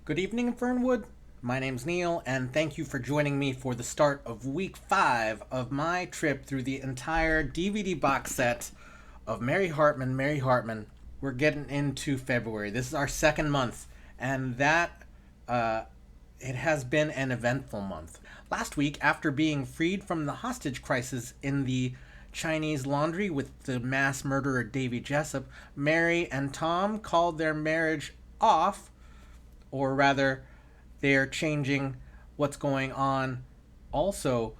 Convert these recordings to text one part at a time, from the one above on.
Good evening, Fernwood. My name's Neil, and thank you for joining me for the start of week 5 of my trip through the entire DVD box set of Mary Hartman, Mary Hartman. We're getting into February. This is our second month, and it has been an eventful month. Last week, after being freed from the hostage crisis in the Chinese laundry with the mass murderer Davy Jessup, Mary and Tom called their marriage off, or rather, they're changing what's going on. Also,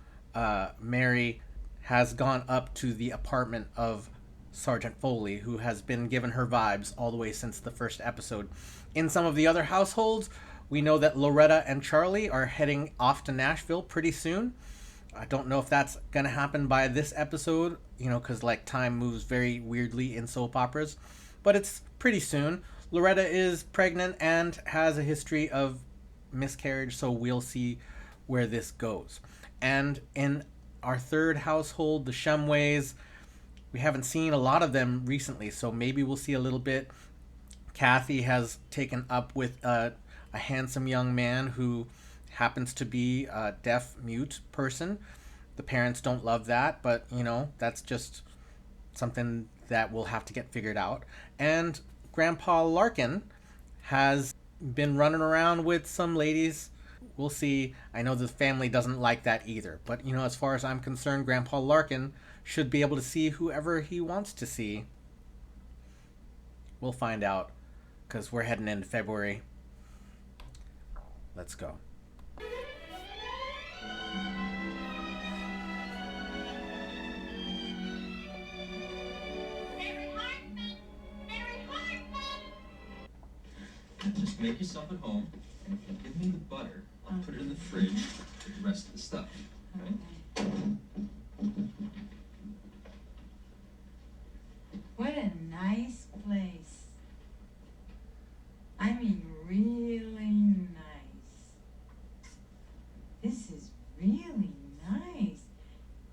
Mary has gone up to the apartment of Sergeant Foley, who has been given her vibes all the way since the first episode. In some of the other households, we know that Loretta and Charlie are heading off to Nashville pretty soon. I don't know if that's going to happen by this episode, because time moves very weirdly in soap operas, but it's pretty soon. Loretta is pregnant and has a history of miscarriage, so we'll see where this goes. And in our third household, the Shumways, we haven't seen a lot of them recently, so maybe we'll see a little bit. Kathy has taken up with a handsome young man who happens to be a deaf-mute person. The parents don't love that, but, that's just something that we'll have to get figured out. And Grandpa Larkin has been running around with some ladies. We'll see. I know the family doesn't like that either. But, as far as I'm concerned, Grandpa Larkin should be able to see whoever he wants to see. We'll find out, because we're heading into February. Let's go. Just make yourself at home, and if you give me the butter, I'll put it in the fridge with the rest of the stuff. Okay? What a nice place. I mean, really nice. This is really nice.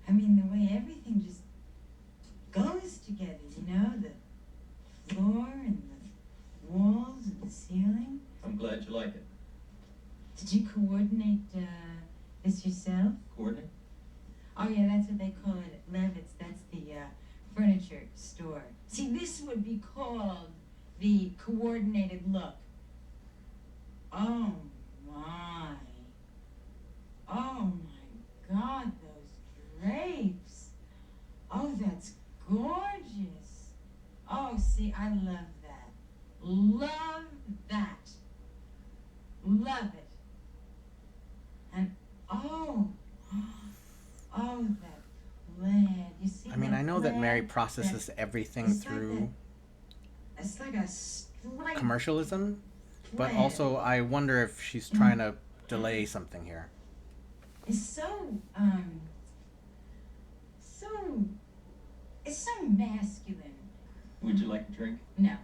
I mean, the way everything just goes together, the floor and the walls and the ceiling. I'm glad you like it. Did you coordinate this yourself? Coordinate? Oh yeah, that's what they call it at Levitt's. That's the furniture store. See, this would be called the coordinated look. Oh my. Oh my God, those drapes. Oh, that's gorgeous. Oh, see, I love that. Love that. Love it. And oh, that plaid. You see? I know that Mary processes everything through it's like a stripe commercialism, but plaid. also I wonder if she's trying to delay something here. It's it's so masculine. Would you like a drink? No.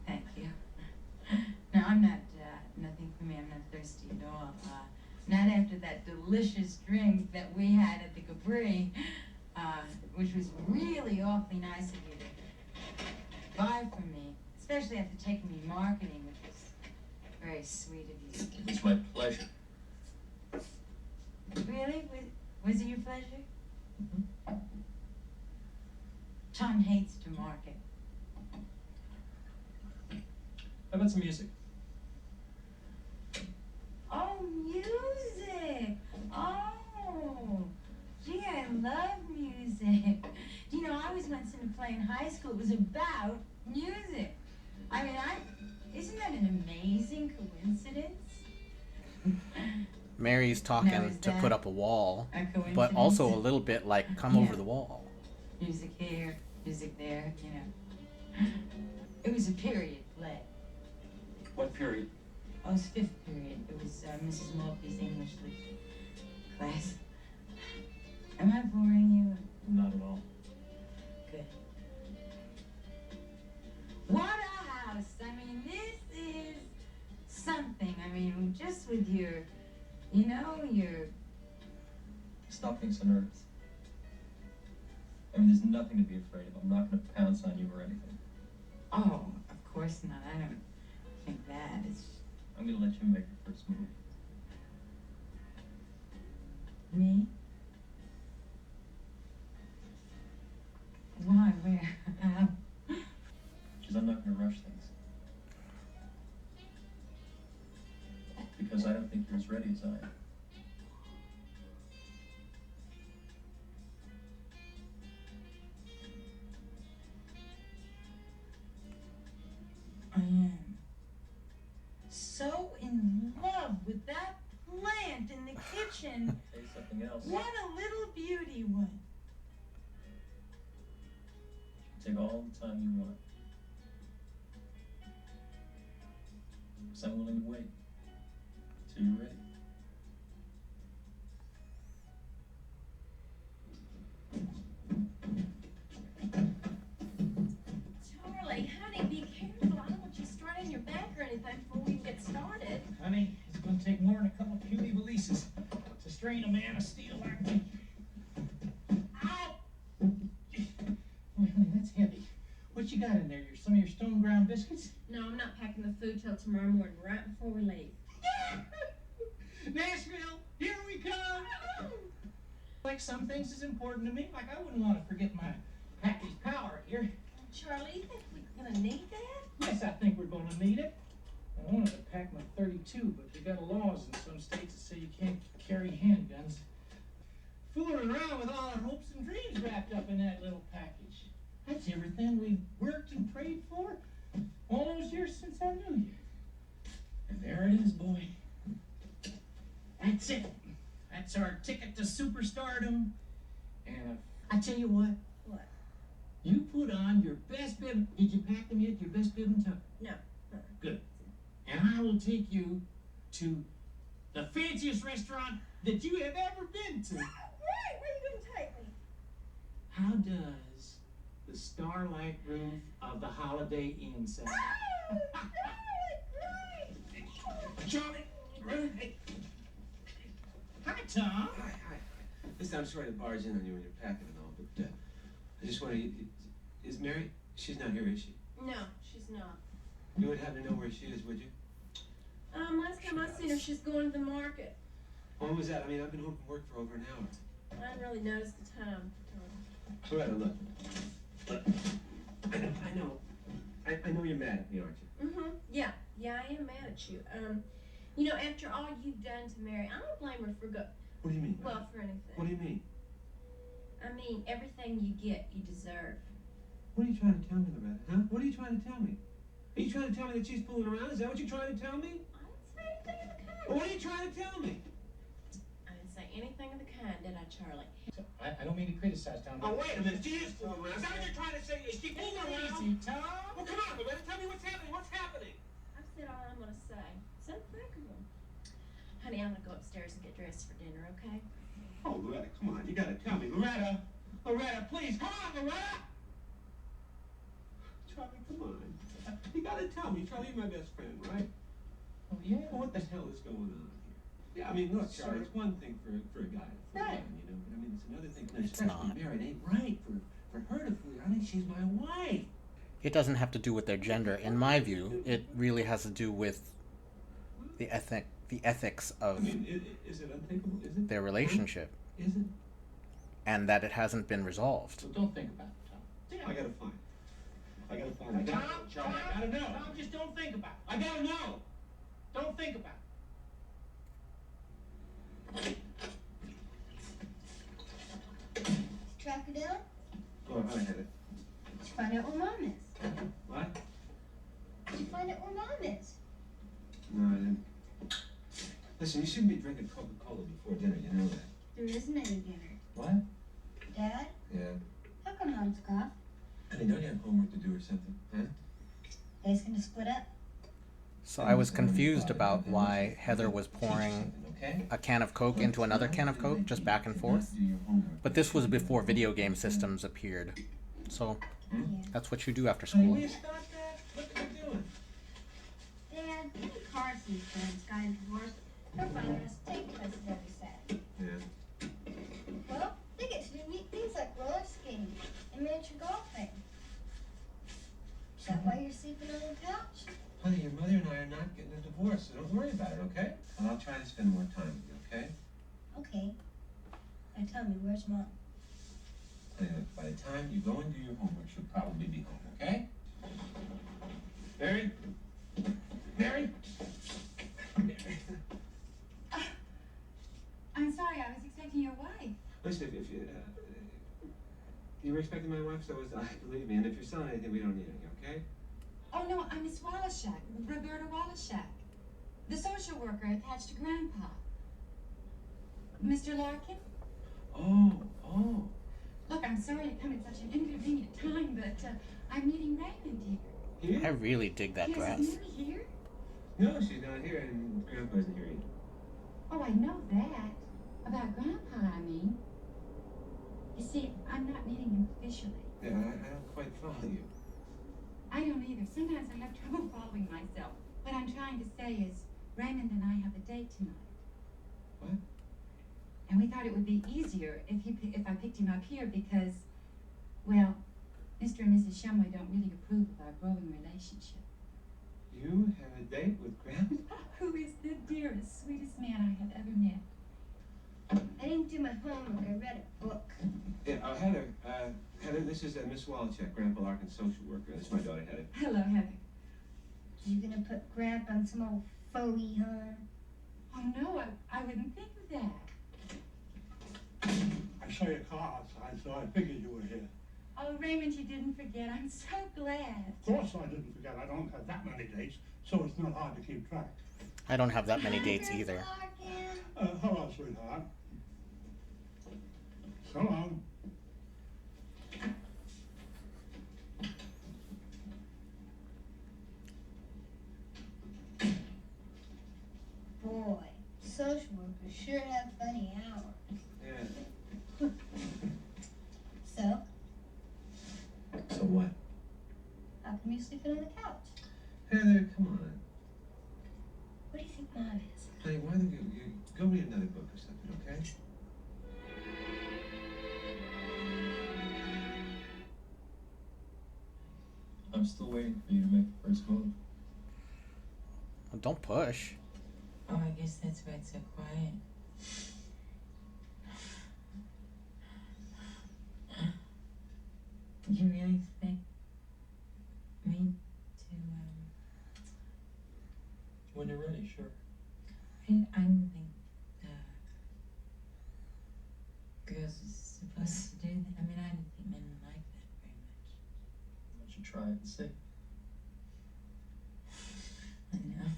Thank you. No, I'm not, nothing for me. I'm not thirsty at all. Not after that delicious drink that we had at the Capri, which was really awfully nice of you to buy for me, especially after taking me marketing, which was very sweet of you. It's my pleasure. Really? Was it your pleasure? Mm-hmm. Tom hates to market. How about some music? Oh, music! Oh, gee, I love music. I was once in a play in high school. It was about music. Isn't that an amazing coincidence? Mary's talking to put up a wall, but also a little bit like come over the wall. Music here, music there, It was a period play. What period? Oh, it was 5th period. It was Mrs. Mulkey's English class. Am I boring you? Not at all. Good. What a house! This is something. Just with your, your... Stop being so nervous. There's nothing to be afraid of. I'm not going to pounce on you or anything. Oh, of course not. I don't think that. It's... I'm I'm gonna let you make your first move. Me? Why? Where? How? Because I'm not gonna rush things. Because I don't think you're as ready as I am. I am so in love with that plant in the kitchen. Say something else. What a little beauty one. Take all the time you want. Because I'm willing to wait till you're ready. Charlie, honey, be careful. I don't want you spraining your back or anything before we get started. Honey, it's going to take more than a couple of puny releases to strain a man of steel like me. Ow! Boy, honey, that's heavy. What you got in there? Some of your stone ground biscuits? No, I'm not packing the food till tomorrow morning, right before we leave. Nashville, here we come! Like some things is important to me. Like I wouldn't want to forget my package power here. Charlie, you think we're gonna need that? Yes, I think we're going to need it. I wanted to pack my 32, but they got laws in some states that say you can't carry handguns. Fooling around with all our hopes and dreams wrapped up in that little package. That's everything we worked and prayed for all those years since I knew you. And there it is, boy. That's it. That's our ticket to superstardom. And I tell you what. What? You put on your best bib. Did you pack them yet? Your best bib and tuck? No. Good. And I will take you to the fanciest restaurant that you have ever been to. Great! Where are you gonna take me? How does the starlight roof of the Holiday Inn sound? Oh, great! Charlie, brother, hey. Hi, Tom. Hi. Listen, I'm sorry to barge in on you when you're packing and all, but I just want to. Is Mary? She's not here, is she? No, she's not. You would happen to know where she is, would you? Last time I seen her, she's going to the market. When was that? I mean, I've been home from work for over an hour. I didn't really notice the time. Loretta, look. I know you're mad at me, aren't you? Mm-hmm. Yeah, I am mad at you. After all you've done to Mary, I don't blame her for What do you mean? well, for anything. What do you mean? I mean, everything you get, you deserve. What are you trying to tell me, Loretta? Huh? What are you trying to tell me? Are you trying to tell me that she's fooling around? Is that what you're trying to tell me? I didn't say anything of the kind. Well, what are you trying to tell me? I didn't say anything of the kind, did I, Charlie? I don't mean to criticize Tom. Oh, wait a minute. She is fooling around. Is that what you're trying to say? Is she fooling around? Easy, Tom. Well, come on, Loretta. Tell me what's happening. What's happening? I've said all I'm gonna say. It's unthinkable. Honey, I'm gonna go upstairs and get dressed for dinner, okay? Oh, Loretta, come on. You gotta tell me. Loretta, please. Come on, Loretta. Charlie, come on. You gotta tell me. Charlie, you're my best friend, right? Oh, yeah? Well, what the hell is going on here? Yeah, I mean, look, Charlie, it's one thing for a guy to fool Right. around, but I mean, it's another thing. It's Especially not. Mary, it ain't right for her to fool around. She's my wife. It doesn't have to do with their gender. In my view, it really has to do with the ethics I of mean, is it unthinkable? Is it? their relationship, Is it? and that it hasn't been resolved. So don't think about it, Tom. I gotta find. I gotta Tom, know, Charlie. I gotta know. Tom, just don't think about it. I gotta know. Don't think about it. Track her down? Go on, I had it. Did you find out where Mom is? What? Did you find out where Mom is? No, I didn't. Listen, you shouldn't be drinking Coca-Cola before dinner. You know that. There isn't any dinner. What? Dad, Yeah. how come Mom's gone? Honey, don't you have homework to do or something? Huh? Guys gonna split up? So I was confused about why Heather was pouring Okay? a can of Coke into another can of Coke, just back and forth. Do your homework. But this was before video game systems appeared. So Yeah. that's what you do after Honey, school. will you stop that? What are you doing? Dad, me and Carson's friends got a divorce. Her father has to take places every Saturday. Yeah. Well, they get to do neat things like roller skating and miniature golfing. Is that why you're sleeping on the couch? Honey, your mother and I are not getting a divorce, so don't worry about it, okay? And I'll try to spend more time with you, okay? Okay. Now tell me, where's Mom? Honey, look, by the time you go and do your homework, she'll probably be home, okay? Mary? Mary? Mary? I'm sorry, I was expecting your wife. Listen, if you were expecting my wife, so was I, believe me. And if you're selling anything, we don't need anything, okay? Oh, no, I'm Miss Wallachek, Roberta Wallachek, the social worker attached to Grandpa. Mr. Larkin? Oh. Look, I'm sorry to come at such an inconvenient time, but I'm meeting Raymond here. Here? I really dig that Yes, dress. is Mary here? No, she's not here, and Grandpa isn't here either. Oh, I know that. About Grandpa, I mean. You see, I'm not meeting him officially. Yeah, I don't quite follow you. I don't either. Sometimes I have trouble following myself. What I'm trying to say is, Raymond and I have a date tonight. What? And we thought it would be easier if I picked him up here because, well, Mr. and Mrs. Shumway don't really approve of our growing relationship. You have a date with Grandpa? Who is the dearest, sweetest man I have ever met. I didn't do my homework. I read a book. Yeah, Heather, this is Miss Wallachek, Grandpa Larkin's social worker. This is my daughter, Heather. Hello, Heather. You gonna put Grandpa on some old phony, huh? Oh, no, I wouldn't think of that. I saw your car outside, so I figured you were here. Oh, Raymond, you didn't forget. I'm so glad. Of course I didn't forget. I don't have that many dates, so it's not hard to keep track. I don't have that many dates either. Hello, sweetheart. So long. Boy, social workers sure have funny hours. Yeah. So, So what? how come you sleeping on the couch? Heather, come on. What do you think Mom is? Honey, why don't you go read another book or something, okay? I'm still waiting for you to make the first move. Don't push. Oh, I guess that's why it's so quiet. You really expect me to, When you're ready, sure. I didn't think, girls are supposed to do that. I mean, I didn't think men were like that very much. Why don't you try it and see? I know.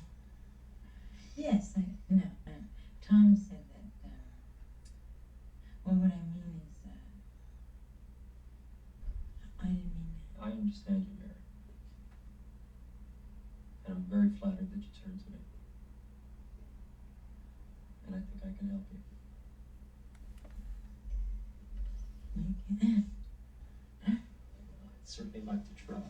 Yes, Tom said that, well, what I mean is, I didn't mean that. I understand you, Mary. And I'm very flattered that you turned to me. And I think I can help you. You can. I'd certainly like to try.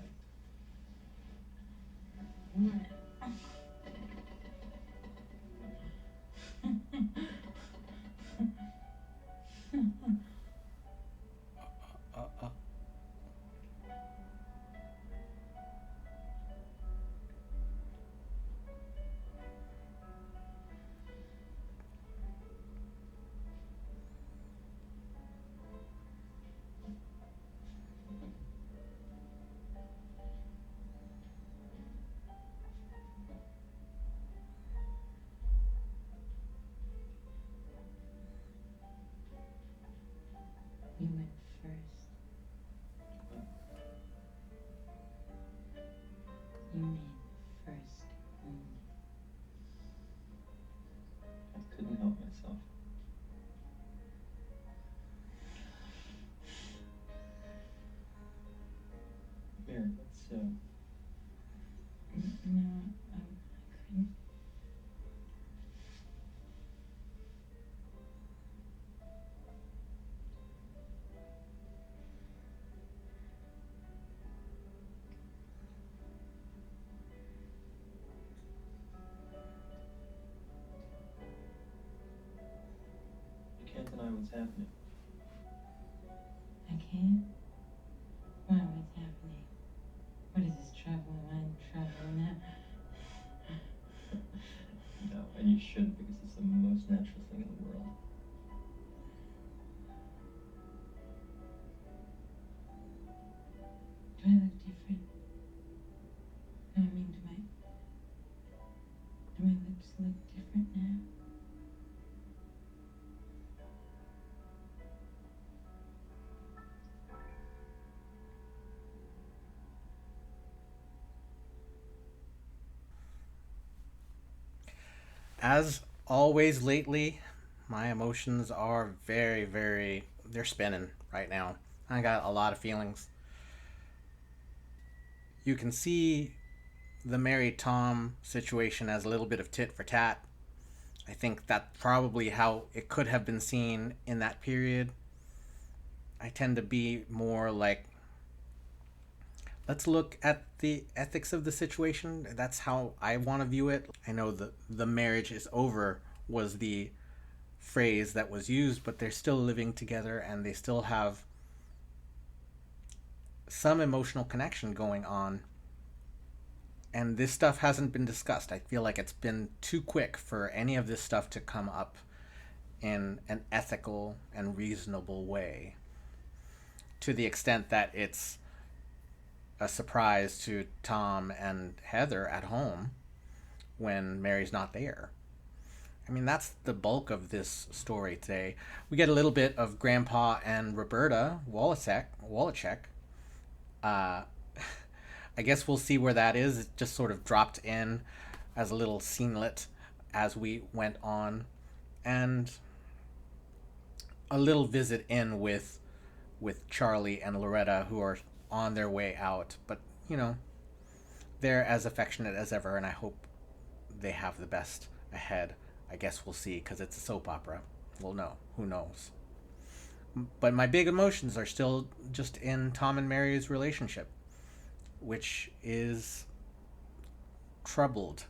You went first. You mean first only. I couldn't help myself. Mary, let's, No, I couldn't. you can't deny what's happening. I can't? Why, what's happening? What is this, trouble? Am I in trouble now? And you shouldn't, because it's the most natural thing in the world. Do I look different? I mean, do my lips look different now? As always lately, my emotions are they're spinning right now. I got a lot of feelings. You can see the Mary Tom situation as a little bit of tit for tat. I think that's probably how it could have been seen in that period. I tend to be more like, let's look at the ethics of the situation. That's how I want to view it. I know the marriage is over was the phrase that was used, but they're still living together and they still have some emotional connection going on. And this stuff hasn't been discussed. I feel like it's been too quick for any of this stuff to come up in an ethical and reasonable way, to the extent that it's a surprise to Tom and Heather at home when Mary's not there. I mean, that's the bulk of this story today. We get a little bit of Grandpa and Roberta Wallachek. Uh, I guess we'll see where that is. It just sort of dropped in as a little scenelet as we went on. And a little visit in with Charlie and Loretta, who are on their way out. But, they're as affectionate as ever, and I hope they have the best ahead. I guess we'll see, because it's a soap opera. We'll know. Who knows? But my big emotions are still just in Tom and Mary's relationship, which is troubled.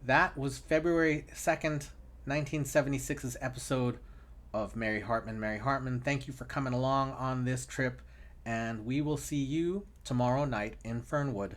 That was February 2nd, 1976's episode of Mary Hartman, Mary Hartman. Thank you for coming along on this trip, and we will see you tomorrow night in Fernwood.